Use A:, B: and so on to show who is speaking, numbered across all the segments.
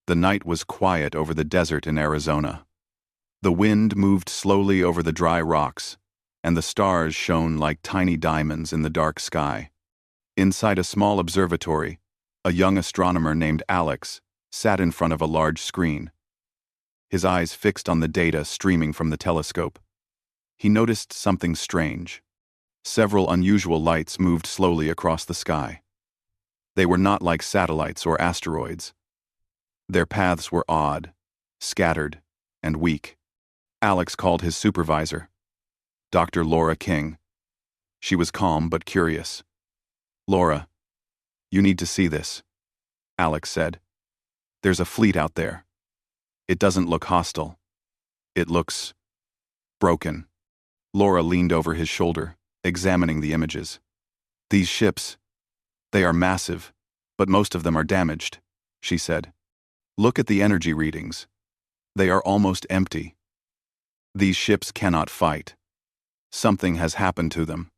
A: The night was quiet over the desert in Arizona. The wind moved slowly over the dry rocks, and the stars shone like tiny diamonds in the dark sky. Inside a small observatory, a young astronomer named Alex sat in front of a large screen, his eyes fixed on the data streaming from the telescope. He noticed something strange. Several unusual lights moved slowly across the sky. They were not like satellites or asteroids. Their paths were odd, scattered, and weak. Alex called his supervisor, Dr. Laura King. She was calm but curious. "Laura, you need to see this," Alex said. "There's a fleet out there. It doesn't look hostile. It looks broken." Laura leaned over his shoulder, examining the images. "These ships, they are massive, but most of them are damaged," she said. "Look at the energy readings. They are almost empty. These ships cannot fight. Something has happened to them."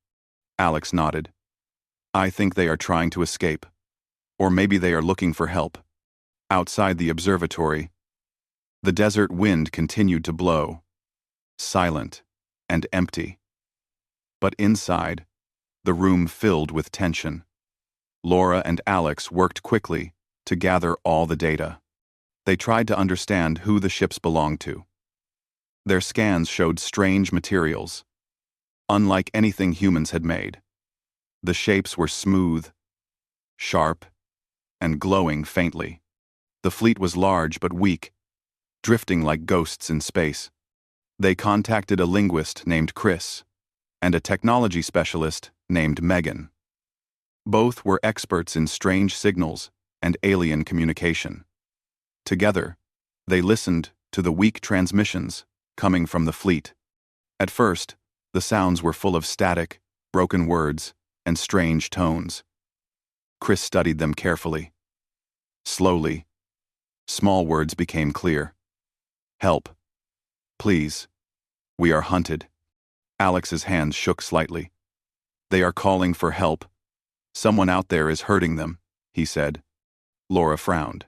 A: Alex nodded. "I think they are trying to escape. Or maybe they are looking for help." Outside the observatory, the desert wind continued to blow, silent and empty. But inside, the room filled with tension. Laura and Alex worked quickly to gather all the data. They tried to understand who the ships belonged to. Their scans showed strange materials, unlike anything humans had made. The shapes were smooth, sharp, and glowing faintly. The fleet was large but weak, drifting like ghosts in space. They contacted a linguist named Chris and a technology specialist named Megan. Both were experts in strange signals and alien communication. Together, they listened to the weak transmissions coming from the fleet. At first, the sounds were full of static, broken words, and strange tones. Chris studied them carefully. Slowly, small words became clear. "Help. Please. We are hunted." Alex's hands shook slightly. "They are calling for help. Someone out there is hurting them," he said. Laura frowned.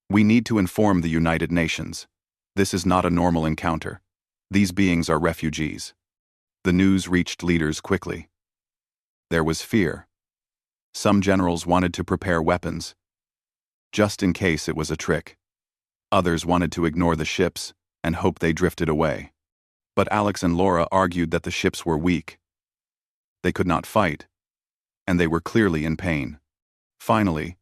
A: "We need to inform the United Nations. This is not a normal encounter. These beings are refugees." The news reached leaders quickly. There was fear. Some generals wanted to prepare weapons, just in case it was a trick. Others wanted to ignore the ships and hope they drifted away. But Alex and Laura argued that the ships were weak. They could not fight, and they were clearly in pain. Finally,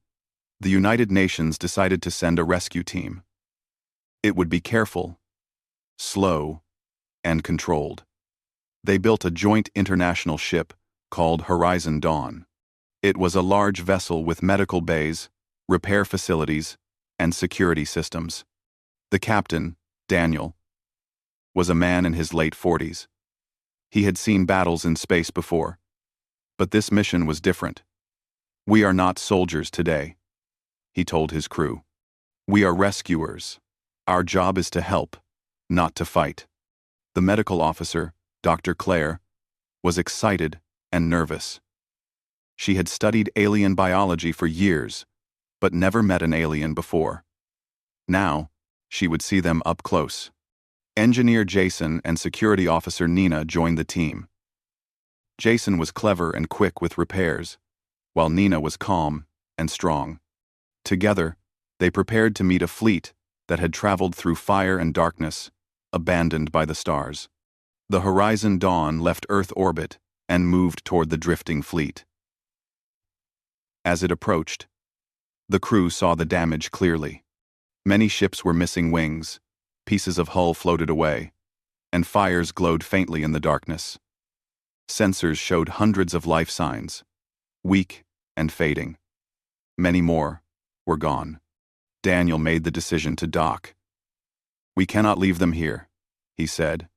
A: the United Nations decided to send a rescue team. It would be careful, slow, and controlled. They built a joint international ship called Horizon Dawn. It was a large vessel with medical bays, repair facilities, and security systems. The captain, Daniel, was a man in his late 40s. He had seen battles in space before, but this mission was different. "We are not soldiers today," he told his crew. "We are rescuers. Our job is to help, not to fight." The medical officer, Dr. Claire, was excited and nervous. She had studied alien biology for years, but never met an alien before. Now, she would see them up close. Engineer Jason and security officer Nina joined the team. Jason was clever and quick with repairs, while Nina was calm and strong. Together, they prepared to meet a fleet that had traveled through fire and darkness, abandoned by the stars. The Horizon Dawn left Earth orbit and moved toward the drifting fleet. As it approached, the crew saw the damage clearly. Many ships were missing wings, pieces of hull floated away, and fires glowed faintly in the darkness. Sensors showed hundreds of life signs, weak and fading. Many more were gone. Daniel made the decision to dock. "We cannot leave them here," he said.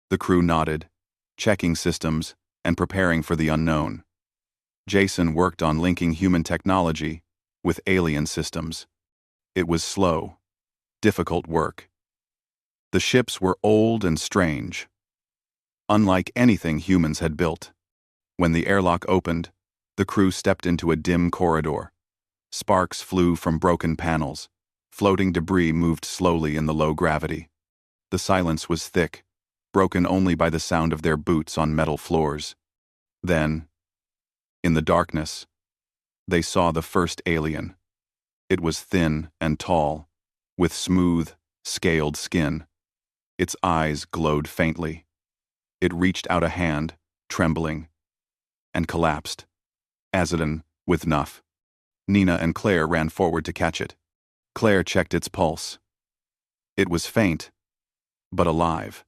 A: The crew nodded, checking systems and preparing for the unknown. Jason worked on linking human technology with alien systems. It was slow, difficult work. The ships were old and strange, unlike anything humans had built. When the airlock opened, the crew stepped into a dim corridor. Sparks flew from broken panels, Floating debris moved slowly in the low gravity. The silence was thick, broken only by the sound of their boots on metal floors. Then, in the darkness, they saw the first alien. It was thin and tall, with smooth, scaled skin. Its eyes glowed faintly. It reached out a hand, trembling, and collapsed. Azadin, with Nuff. Nina and Claire ran forward to catch it. Claire checked its pulse. It was faint, but alive.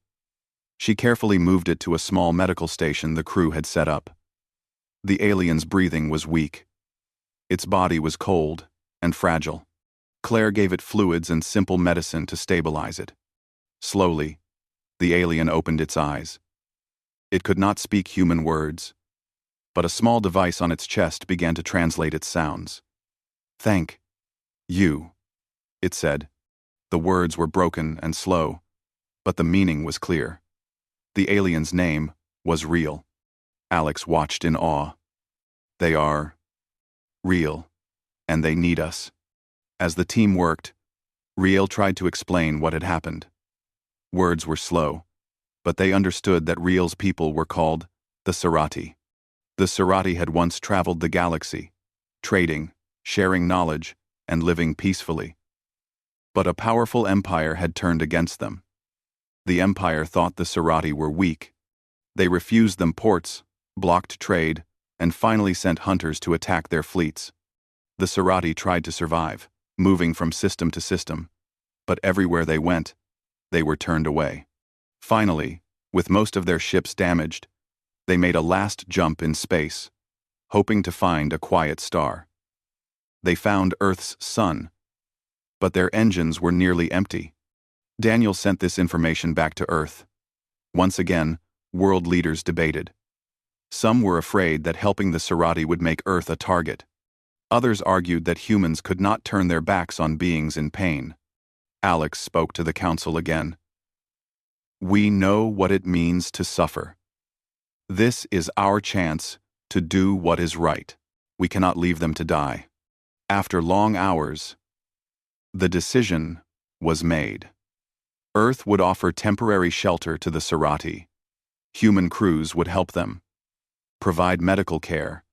A: She carefully moved it to a small medical station the crew had set up. The alien's breathing was weak. Its body was cold and fragile. Claire gave it fluids and simple medicine to stabilize it. Slowly, the alien opened its eyes. It could not speak human words, but a small device on its chest began to translate its sounds. "Thank you," it said. The words were broken and slow, but the meaning was clear. The alien's name was Real. Alex watched in awe. They are real, and they need us. As the team worked, Real tried to explain what had happened. Words were slow, but they understood that Real's people were called the Serati. The Serati had once traveled the galaxy, trading, sharing knowledge, and living peacefully. But a powerful empire had turned against them. The empire thought the Serati were weak. They refused them ports, blocked trade, and finally sent hunters to attack their fleets. The Serati tried to survive, moving from system to system, but everywhere they went, they were turned away. Finally, with most of their ships damaged, they made a last jump in space, hoping to find a quiet star. They found Earth's sun, but their engines were nearly empty. Daniel sent this information back to Earth. Once again, world leaders debated. Some were afraid that helping the Serati would make Earth a target. Others argued that humans could not turn their backs on beings in pain. Alex spoke to the council again. "We know what it means to suffer. This is our chance to do what is right. We cannot leave them to die." After long hours, the decision was made. Earth would offer temporary shelter to the Serati. Human crews would help them, provide medical care,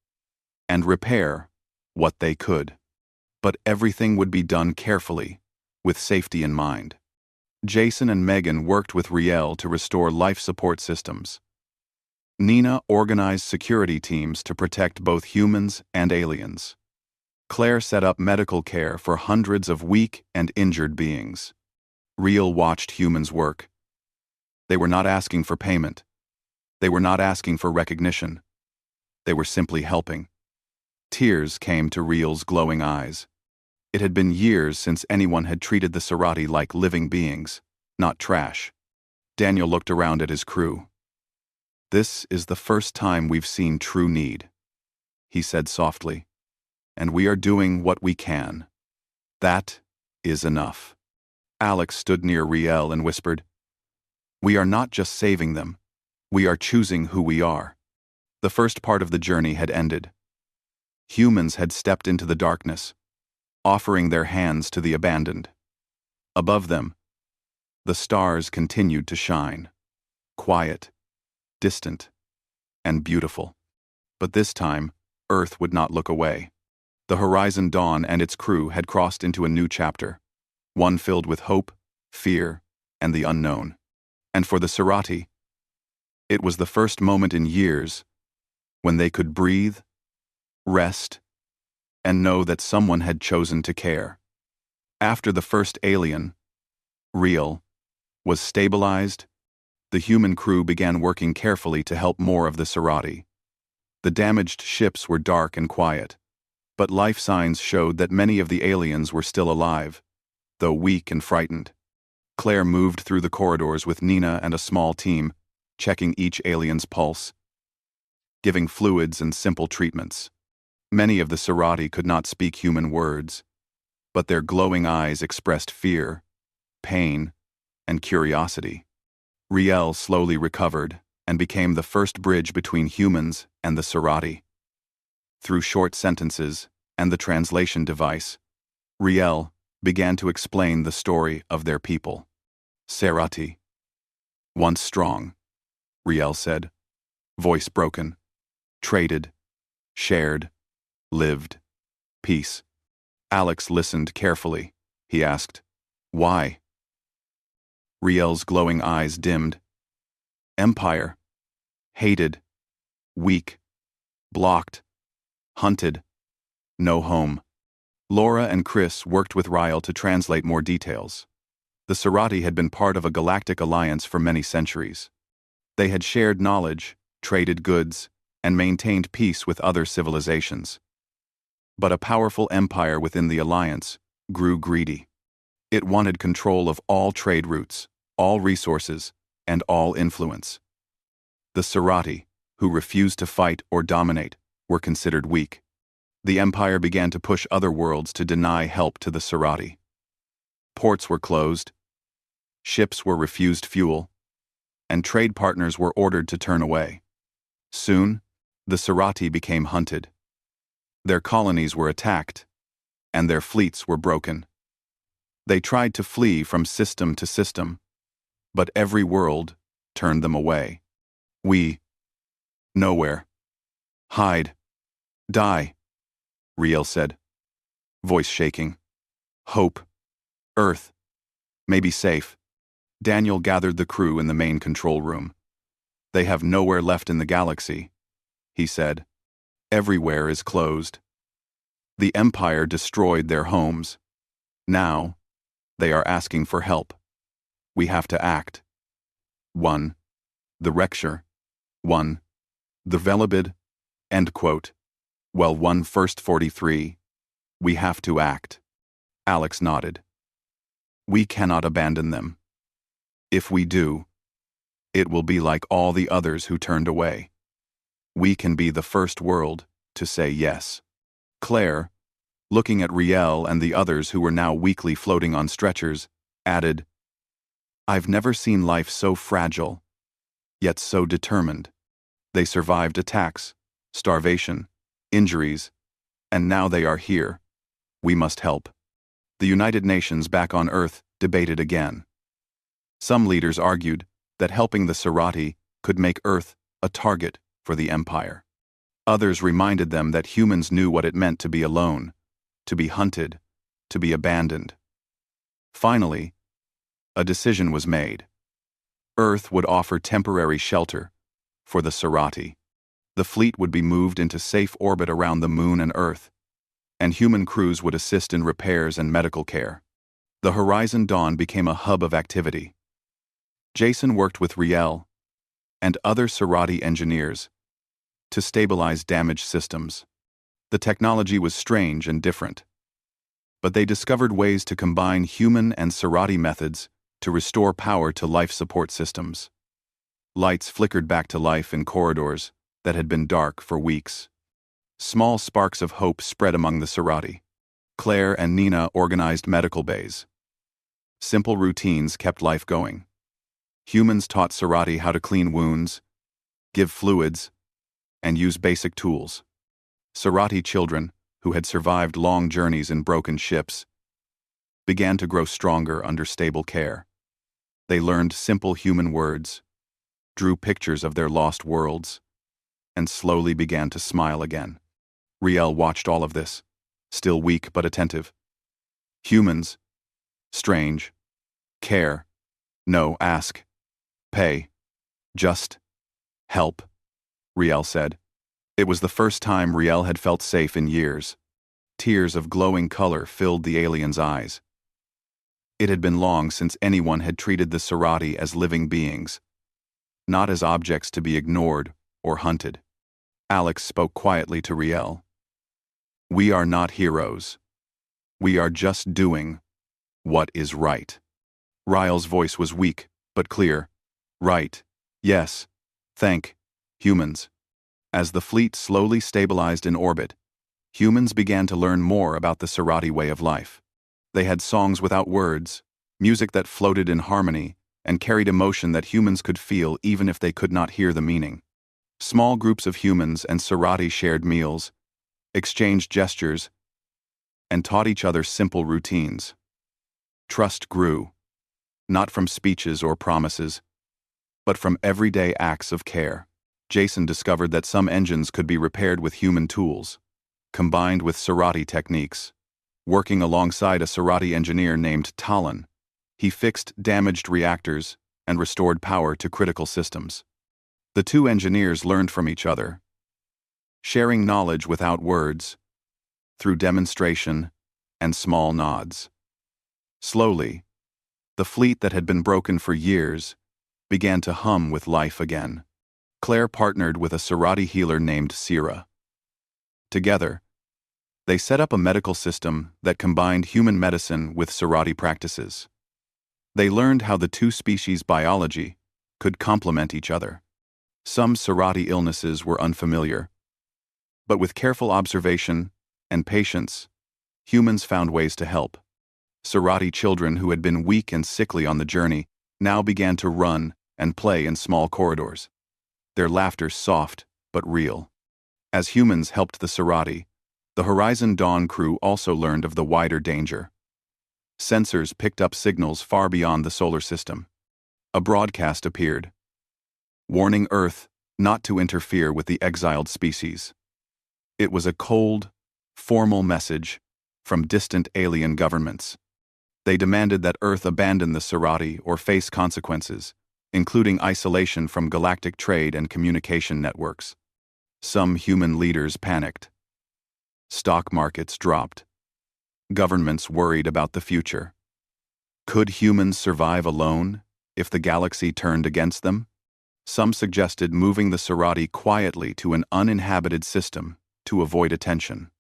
A: and repair what they could. But everything would be done carefully, with safety in mind. Jason and Megan worked with Riel to restore life support systems. Nina organized security teams to protect both humans and aliens. Claire set up medical care for hundreds of weak and injured beings. Riel watched humans work. They were not asking for payment. They were not asking for recognition. They were simply helping. Tears came to Riel's glowing eyes. It had been years since anyone had treated the Serati like living beings, not trash. Daniel looked around at his crew. "This is the first time we've seen true need," he said softly, "and we are doing what we can. That is enough." Alex stood near Riel and whispered, "We are not just saving them. We are choosing who we are." The first part of the journey had ended. Humans had stepped into the darkness, offering their hands to the abandoned. Above them, the stars continued to shine, quiet, distant, and beautiful. But this time, Earth would not look away. The Horizon Dawn and its crew had crossed into a new chapter, one filled with hope, fear, and the unknown. And for the Serati, it was the first moment in years when they could breathe, rest, and know that someone had chosen to care. After the first alien, Real, was stabilized, the human crew began working carefully to help more of the Serati. The damaged ships were dark and quiet, but life signs showed that many of the aliens were still alive, though weak and frightened. Claire moved through the corridors with Nina and a small team, checking each alien's pulse, giving fluids and simple treatments. Many of the Serati could not speak human words, but their glowing eyes expressed fear, pain, and curiosity. Riel slowly recovered and became the first bridge between humans and the Serati. Through short sentences and the translation device, Riel began to explain the story of their people. Serati. Once strong, Riel said, voice broken. Traded, shared, lived. Peace. Alex listened carefully. He asked, why? Riel's glowing eyes dimmed. Empire. Hated. Weak. Blocked. Hunted. No home. Laura and Chris worked with Riel to translate more details. The Serati had been part of a galactic alliance for many centuries. They had shared knowledge, traded goods, and maintained peace with other civilizations. But a powerful empire within the alliance grew greedy. It wanted control of all trade routes, all resources, and all influence. The Serati, who refused to fight or dominate, were considered weak. The empire began to push other worlds to deny help to the Serati. Ports were closed, ships were refused fuel, and trade partners were ordered to turn away. Soon, the Serati became hunted. Their colonies were attacked, and their fleets were broken. They tried to flee from system to system, but every world turned them away. Nowhere. Hide. Die, Riel said, voice shaking. Hope. Earth. Maybe safe. Daniel gathered the crew in the main control room. They have nowhere left in the galaxy, he said. Everywhere is closed. The Empire destroyed their homes. Now, they are asking for help. We have to act. 1. The Recture. 1. The Velibid. End quote. Well, 1 first 43. We have to act. Alex nodded. We cannot abandon them. If we do, it will be like all the others who turned away. We can be the first world to say yes. Claire, looking at Riel and the others who were now weakly floating on stretchers, added, I've never seen life so fragile, yet so determined. They survived attacks, starvation, injuries, and now they are here. We must help. The United Nations back on Earth debated again. Some leaders argued that helping the Serati could make Earth a target for the Empire. Others reminded them that humans knew what it meant to be alone, to be hunted, to be abandoned. Finally, a decision was made. Earth would offer temporary shelter for the Serati. The fleet would be moved into safe orbit around the Moon and Earth, and human crews would assist in repairs and medical care. The Horizon Dawn became a hub of activity. Jason worked with Riel and other Serati engineers to stabilize damaged systems. The technology was strange and different, but they discovered ways to combine human and Serati methods to restore power to life support systems. Lights flickered back to life in corridors that had been dark for weeks. Small sparks of hope spread among the Serati. Claire and Nina organized medical bays. Simple routines kept life going. Humans taught Serati how to clean wounds, give fluids, and use basic tools. Serati children, who had survived long journeys in broken ships, began to grow stronger under stable care. They learned simple human words, drew pictures of their lost worlds, and slowly began to smile again. Riel watched all of this, still weak but attentive. Humans, strange, care, no, ask, pay, just, help, Riel said. It was the first time Riel had felt safe in years. Tears of glowing color filled the alien's eyes. It had been long since anyone had treated the Serati as living beings, not as objects to be ignored or hunted. Alex spoke quietly to Riel. We are not heroes. We are just doing what is right. Riel's voice was weak, but clear. Right. Yes. Thank humans. As the fleet slowly stabilized in orbit, humans began to learn more about the Serati way of life. They had songs without words, music that floated in harmony, and carried emotion that humans could feel even if they could not hear the meaning. Small groups of humans and Serati shared meals, exchanged gestures, and taught each other simple routines. Trust grew, not from speeches or promises, but from everyday acts of care. Jason discovered that some engines could be repaired with human tools, combined with Serati techniques. Working alongside a Serati engineer named Talon, he fixed damaged reactors and restored power to critical systems. The two engineers learned from each other, sharing knowledge without words, through demonstration and small nods. Slowly, the fleet that had been broken for years began to hum with life again. Claire partnered with a Serati healer named Sira. Together, they set up a medical system that combined human medicine with Serati practices. They learned how the two species' biology could complement each other. Some Serati illnesses were unfamiliar, but with careful observation and patience, humans found ways to help. Serati children who had been weak and sickly on the journey now began to run and play in small corridors, their laughter soft but real. As humans helped the Serati, the Horizon Dawn crew also learned of the wider danger. Sensors picked up signals far beyond the solar system. A broadcast appeared, warning Earth not to interfere with the exiled species. It was a cold, formal message from distant alien governments. They demanded that Earth abandon the Serati or face consequences, including isolation from galactic trade and communication networks. Some human leaders panicked. Stock markets dropped. Governments worried about the future. Could humans survive alone if the galaxy turned against them? Some suggested moving the Serati quietly to an uninhabited system to avoid attention.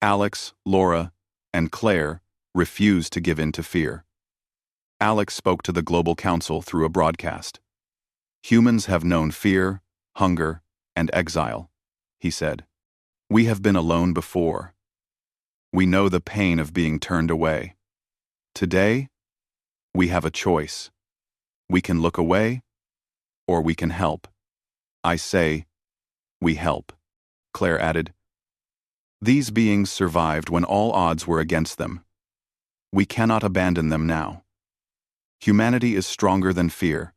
A: Alex, Laura, and Claire refused to give in to fear. Alex spoke to the Global Council through a broadcast. Humans have known fear, hunger, and exile, he said. We have been alone before. We know the pain of being turned away. Today, we have a choice. We can look away, or we can help. I say, we help. Claire added. These beings survived when all odds were against them. We cannot abandon them now. Humanity is stronger than fear.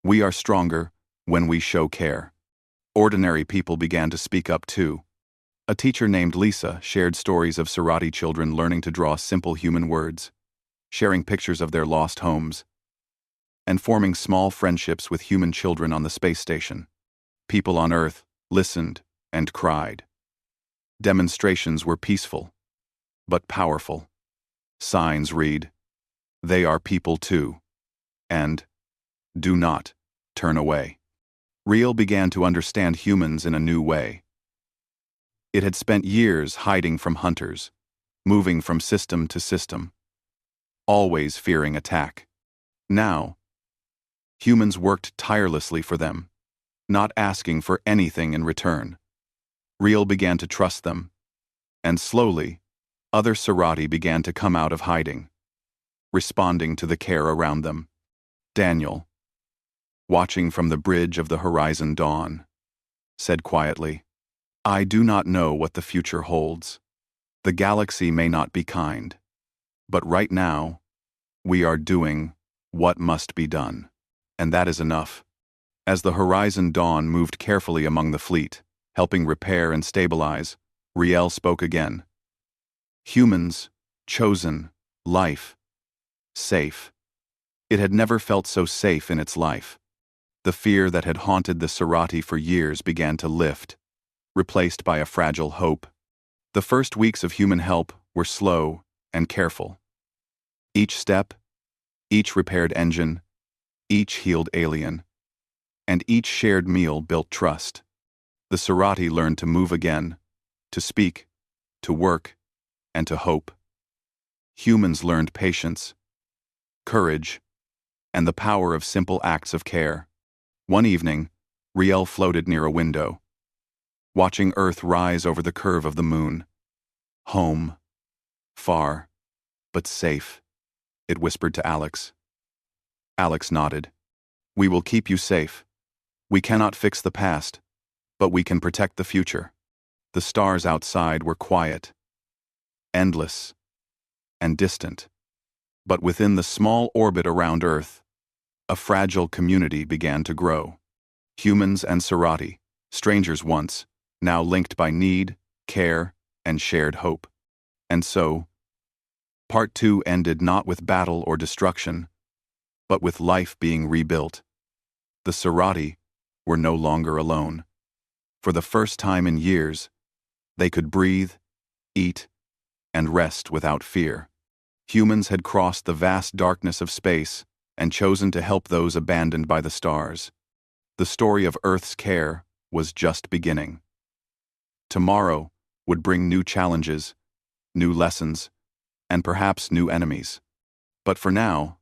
A: We are stronger when we show care. Ordinary people began to speak up too. A teacher named Lisa shared stories of Serati children learning to draw simple human words, sharing pictures of their lost homes, and forming small friendships with human children on the space station. People on Earth listened and cried. Demonstrations were peaceful, but powerful. Signs read, "They are people too," and "Do not turn away." Riel began to understand humans in a new way. It had spent years hiding from hunters, moving from system to system, always fearing attack. Now, humans worked tirelessly for them, not asking for anything in return. Riel began to trust them, and slowly, other Serati began to come out of hiding, responding to the care around them. Daniel, watching from the bridge of the Horizon Dawn, said quietly, I do not know what the future holds. The galaxy may not be kind, but right now, we are doing what must be done, and that is enough. As the Horizon Dawn moved carefully among the fleet, helping repair and stabilize, Riel spoke again. Humans, chosen, life, safe. It had never felt so safe in its life. The fear that had haunted the Serati for years began to lift, replaced by a fragile hope. The first weeks of human help were slow and careful. Each step, each repaired engine, each healed alien, and each shared meal built trust. The Serati learned to move again, to speak, to work, and to hope. Humans learned patience, courage, and the power of simple acts of care. One evening, Riel floated near a window, watching Earth rise over the curve of the moon. Home. Far, but safe, it whispered to Alex. Alex nodded. We will keep you safe. We cannot fix the past, but we can protect the future. The stars outside were quiet, endless, and distant. But within the small orbit around Earth, a fragile community began to grow. Humans and Serati, strangers once, now linked by need, care, and shared hope. And so, Part 2 ended not with battle or destruction, but with life being rebuilt. The Serati were no longer alone. For the first time in years, they could breathe, eat, and rest without fear. Humans had crossed the vast darkness of space and chosen to help those abandoned by the stars. The story of Earth's care was just beginning. Tomorrow would bring new challenges, new lessons, and perhaps new enemies. But for now,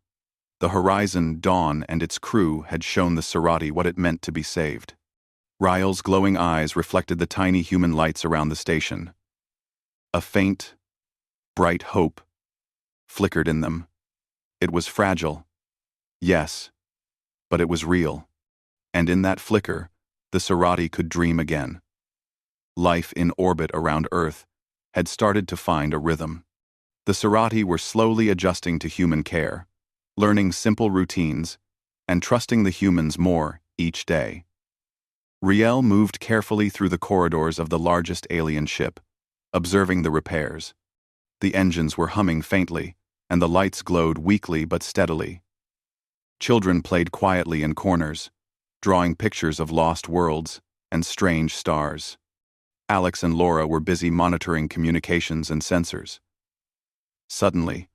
A: the Horizon, Dawn, and its crew had shown the Serati what it meant to be saved. Ryle's glowing eyes reflected the tiny human lights around the station. A faint, bright hope flickered in them. It was fragile, yes, but it was real. And in that flicker, the Serati could dream again. Life in orbit around Earth had started to find a rhythm. The Serati were slowly adjusting to human care, learning simple routines, and trusting the humans more each day. Riel moved carefully through the corridors of the largest alien ship, observing the repairs. The engines were humming faintly, and the lights glowed weakly but steadily. Children played quietly in corners, drawing pictures of lost worlds and strange stars. Alex and Laura were busy monitoring communications and sensors. Suddenly,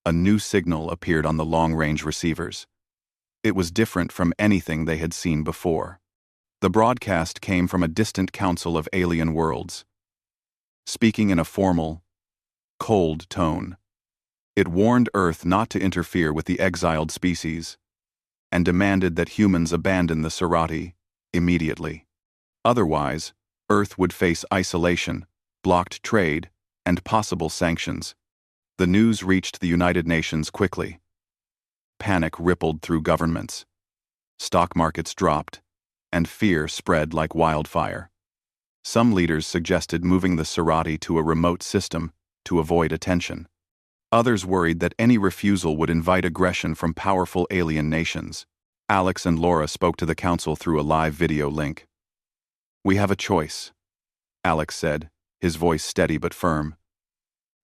A: a new signal appeared on the long-range receivers. It was different from anything they had seen before. The broadcast came from a distant council of alien worlds. Speaking in a formal, cold tone, it warned Earth not to interfere with the exiled species, and demanded that humans abandon the Serati immediately. Otherwise, Earth would face isolation, blocked trade, and possible sanctions. The news reached the United Nations quickly. Panic rippled through governments. Stock markets dropped, and fear spread like wildfire. Some leaders suggested moving the Serati to a remote system to avoid attention. Others worried that any refusal would invite aggression from powerful alien nations. Alex and Laura spoke to the council through a live video link. "We have a choice," Alex said, his voice steady but firm.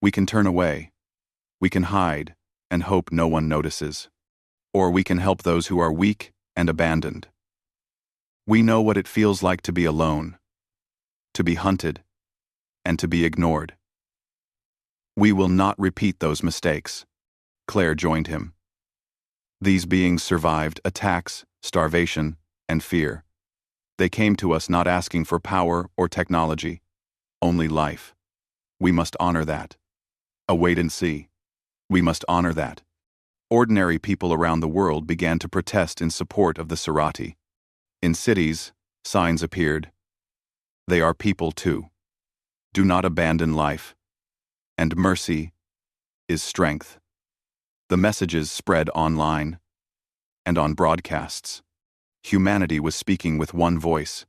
A: "We can turn away. We can hide and hope no one notices. Or we can help those who are weak and abandoned. We know what it feels like to be alone, to be hunted, and to be ignored. We will not repeat those mistakes." Claire joined him. "These beings survived attacks, starvation, and fear. They came to us not asking for power or technology, only life. We must honor that. A wait and see. We must honor that." Ordinary people around the world began to protest in support of the Serati. In cities, signs appeared. "They are people too. Do not abandon life. And mercy is strength." The messages spread online and on broadcasts. Humanity was speaking with one voice.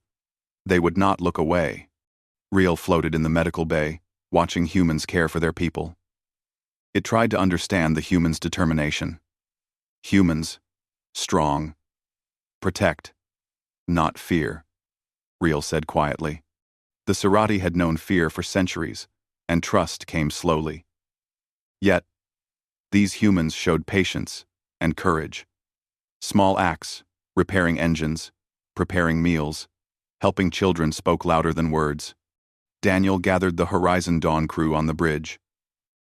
A: They would not look away. Riel floated in the medical bay, watching humans care for their people. It tried to understand the humans' determination. Humans, strong, protect, not fear, Riel said quietly. The Serati had known fear for centuries, and trust came slowly. Yet, these humans showed patience and courage. Small acts, repairing engines, preparing meals, helping children spoke louder than words. Daniel gathered the Horizon Dawn crew on the bridge.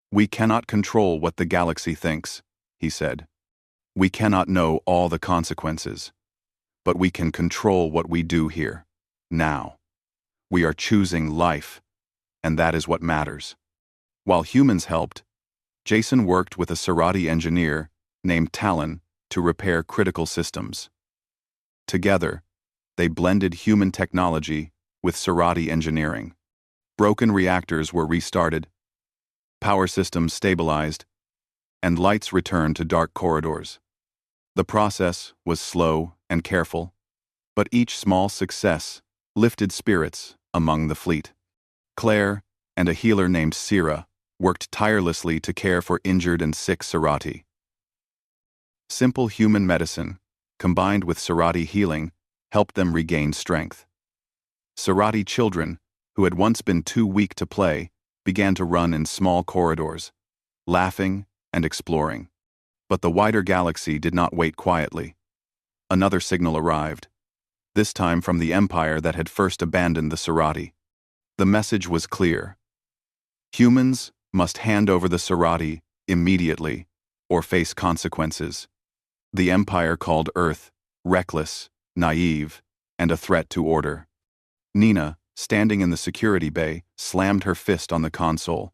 A: "We cannot control what the galaxy thinks," he said. "We cannot know all the consequences. But we can control what we do here, now. We are choosing life, and that is what matters." While humans helped, Jason worked with a Serati engineer named Talon to repair critical systems. Together, they blended human technology with Serati engineering. Broken reactors were restarted, power systems stabilized, and lights returned to dark corridors. The process was slow and careful, but each small success lifted spirits among the fleet. Claire and a healer named Sira worked tirelessly to care for injured and sick Sirati. Simple human medicine, combined with Sirati healing, helped them regain strength. Sirati children, who had once been too weak to play, began to run in small corridors, laughing and exploring. But the wider galaxy did not wait quietly. Another signal arrived, this time from the empire that had first abandoned the Sirati. The message was clear. Humans must hand over the Sirati immediately or face consequences. The empire called Earth reckless, naive, and a threat to order. Nina, standing in the security bay, slammed her fist on the console.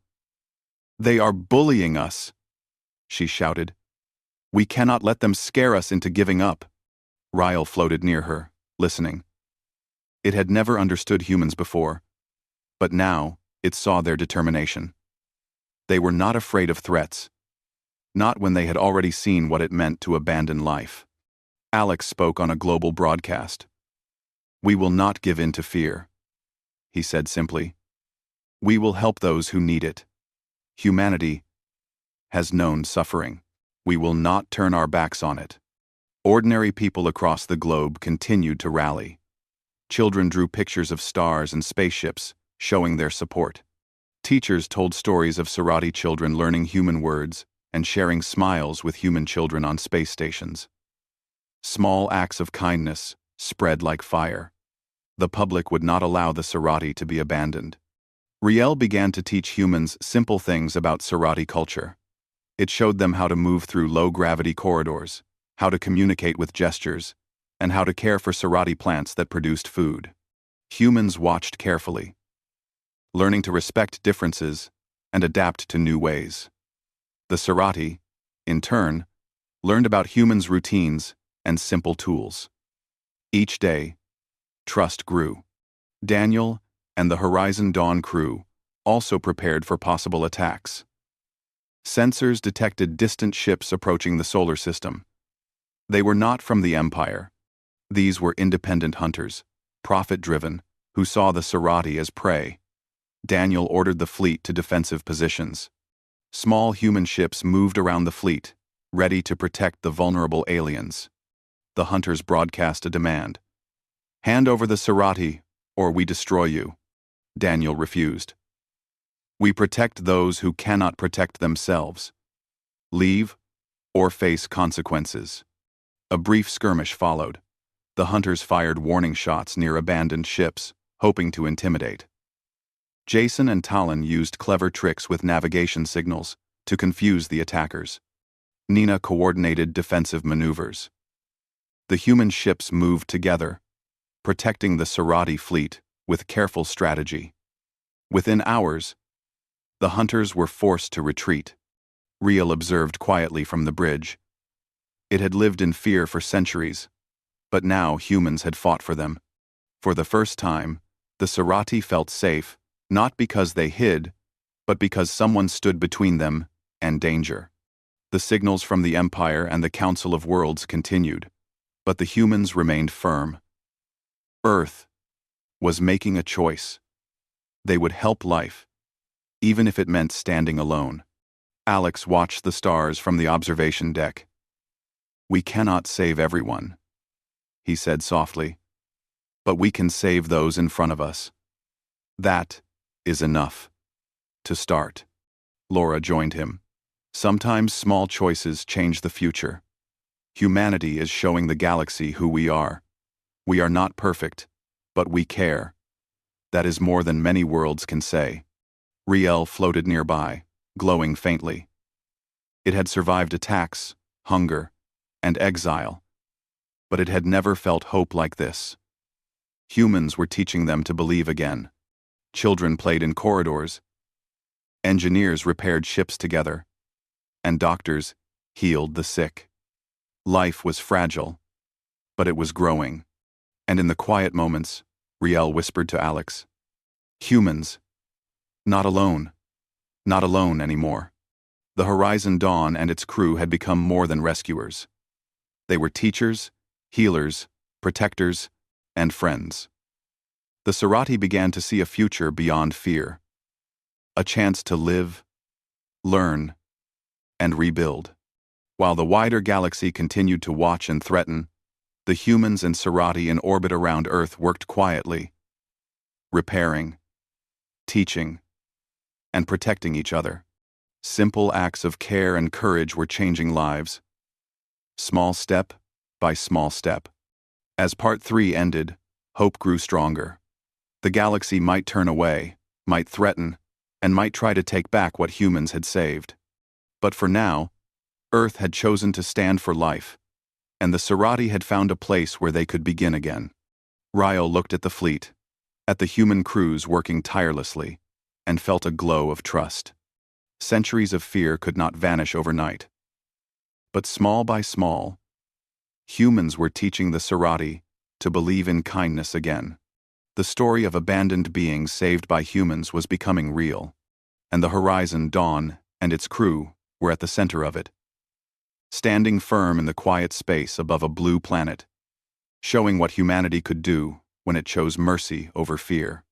A: "They are bullying us," she shouted. "We cannot let them scare us into giving up." Ryle floated near her, listening. It had never understood humans before, but now it saw their determination. They were not afraid of threats, not when they had already seen what it meant to abandon life. Alex spoke on a global broadcast. "We will not give in to fear," he said simply. "We will help those who need it. Humanity has known suffering. We will not turn our backs on it." Ordinary people across the globe continued to rally. Children drew pictures of stars and spaceships, showing their support. Teachers told stories of Sirati children learning human words and sharing smiles with human children on space stations. Small acts of kindness spread like fire. The public would not allow the Sirati to be abandoned. Riel began to teach humans simple things about Sirati culture. It showed them how to move through low-gravity corridors, how to communicate with gestures, and how to care for Sirati plants that produced food. Humans watched carefully, learning to respect differences and adapt to new ways. The Sirati, in turn, learned about humans' routines and simple tools. Each day, trust grew. Daniel and the Horizon Dawn crew also prepared for possible attacks. Sensors detected distant ships approaching the solar system. They were not from the Empire. These were independent hunters, profit-driven, who saw the Sirati as prey. Daniel ordered the fleet to defensive positions. Small human ships moved around the fleet, ready to protect the vulnerable aliens. The hunters broadcast a demand. "Hand over the Sirati, or we destroy you." Daniel refused. "We protect those who cannot protect themselves. Leave, or face consequences." A brief skirmish followed. The hunters fired warning shots near abandoned ships, hoping to intimidate. Jason and Talon used clever tricks with navigation signals to confuse the attackers. Nina coordinated defensive maneuvers. The human ships moved together, protecting the Sirati fleet with careful strategy. Within hours, the hunters were forced to retreat. Riel observed quietly from the bridge. It had lived in fear for centuries, but now humans had fought for them. For the first time, the Sirati felt safe, not because they hid, but because someone stood between them and danger. The signals from the Empire and the Council of Worlds continued, but the humans remained firm. Earth was making a choice. They would help life, even if it meant standing alone. Alex watched the stars from the observation deck. "We cannot save everyone," he said softly, "but we can save those in front of us. That is enough to start." Laura joined him. "Sometimes small choices change the future. Humanity is showing the galaxy who we are. We are not perfect, but we care. That is more than many worlds can say." Riel floated nearby, glowing faintly. It had survived attacks, hunger, and exile, but it had never felt hope like this. Humans were teaching them to believe again. Children played in corridors. Engineers repaired ships together, and doctors healed the sick. Life was fragile, but it was growing. And in the quiet moments, Riel whispered to Alex, "Humans, not alone anymore." The Horizon Dawn and its crew had become more than rescuers. They were teachers, healers, protectors, and friends. The Sirati began to see a future beyond fear. A chance to live, learn, and rebuild. While the wider galaxy continued to watch and threaten, the humans and Serati in orbit around Earth worked quietly, repairing, teaching, and protecting each other. Simple acts of care and courage were changing lives, small step by small step. As Part 3 ended, hope grew stronger. The galaxy might turn away, might threaten, and might try to take back what humans had saved. But for now, Earth had chosen to stand for life, and the Serati had found a place where they could begin again. Ryle looked at the fleet, at the human crews working tirelessly, and felt a glow of trust. Centuries of fear could not vanish overnight. But small by small, humans were teaching the Serati to believe in kindness again. The story of abandoned beings saved by humans was becoming real, and the Horizon Dawn and its crew were at the center of it, standing firm in the quiet space above a blue planet, showing what humanity could do when it chose mercy over fear.